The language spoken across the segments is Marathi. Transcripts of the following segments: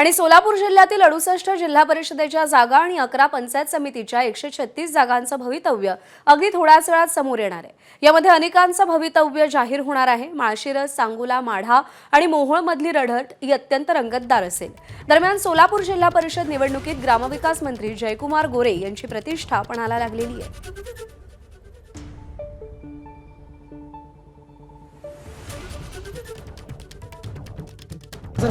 आणि सोलापूर जिल्ह्यातील 68 जिल्हा परिषदेच्या जागा आणि 11 पंचायत समितीच्या 136 जागांचं भवितव्य अगदी थोड्याच वेळात समोर येणार आहे। यामध्ये अनेकांचं भवितव्य जाहीर होणार आहे। माळशिरस, सांगोला, माढा आणि मोहोळ मधली लढत ही अत्यंत रंगतदार असेल। दरम्यान सोलापूर जिल्हा परिषद निवडणुकीत ग्रामविकास मंत्री जयकुमार गोरे यांची प्रतिष्ठा पणाला लागलेली आहे।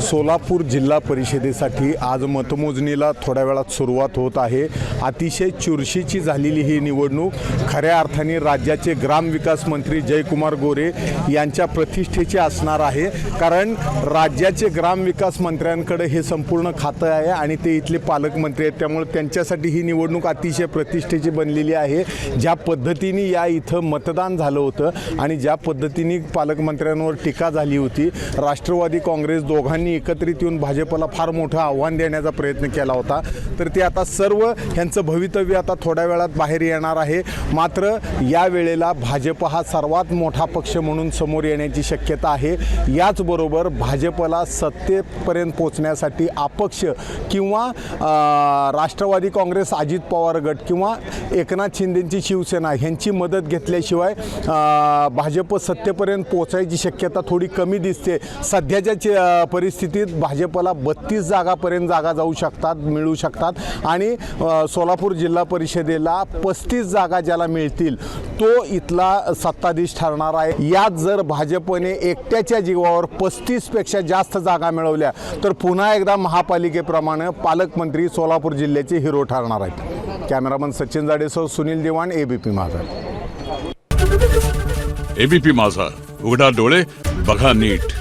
सोलापूर जिल्हा परिषदेसाठी आज मतमोजणीला थोड्या वेळात सुरुवात होत आहे। अतिशय चुरशीची झालेली ही निवडणूक खऱ्या अर्थाने राज्याचे ग्रामविकास मंत्री जयकुमार गोरे यांच्या प्रतिष्ठेची असणार आहे, कारण राज्याचे ग्रामविकास मंत्र्यांकडे हे संपूर्ण खातं आहे आणि ते इथले पालकमंत्री आहेत, त्यामुळे त्यांच्यासाठी ही निवडणूक अतिशय प्रतिष्ठेची बनलेली आहे। ज्या पद्धतीने या इथं मतदान झालं होतं आणि ज्या पद्धतीने पालकमंत्र्यांवर टीका झाली होती, राष्ट्रवादी काँग्रेस दोघांनी एकत्रित येऊन भाजपला फार मोठं आव्हान देण्याचा प्रयत्न केला होता, तर ते आता सर्व यांचं भवितव्य आता थोड्या वेळात बाहेर येणार आहे। मात्र या वेळेला भाजप हा सर्वात मोठा पक्ष म्हणून समोर येण्याची शक्यता आहे। याचबरोबर भाजपला सत्तेपर्यंत पोहोचण्यासाठी अपक्ष किंवा राष्ट्रवादी काँग्रेस, अजित पवार गट किंवा एकनाथ शिंदेंची शिवसेना ह्यांची मदत घेतल्याशिवाय भाजप सत्तेपर्यंत पोहोचायची शक्यता थोडी कमी दिसते। सध्याच्या परिस्थितीत भाजपला 32 जागापर्यंत जागा जाऊ शकतात, मिळू शकतात आणि सोलापूर जिल्हा परिषदेला 35 जागा ज्याला मिळतील तो इथला सत्ताधीश ठरणार आहे। यात जर भाजपने एकट्याच्या जीवावर 35 पेक्षा जास्त जागा मिळवल्या तर पुन्हा एकदा महापालिकेप्रमाणे पालकमंत्री सोलापूर जिल्ह्याचे हिरो ठरणार आहेत। कॅमेरामन सचिन जाडेसह सुनील दिवाण, एबीपी माझा। एबीपी माझा, उघडा डोळे बघा नीट।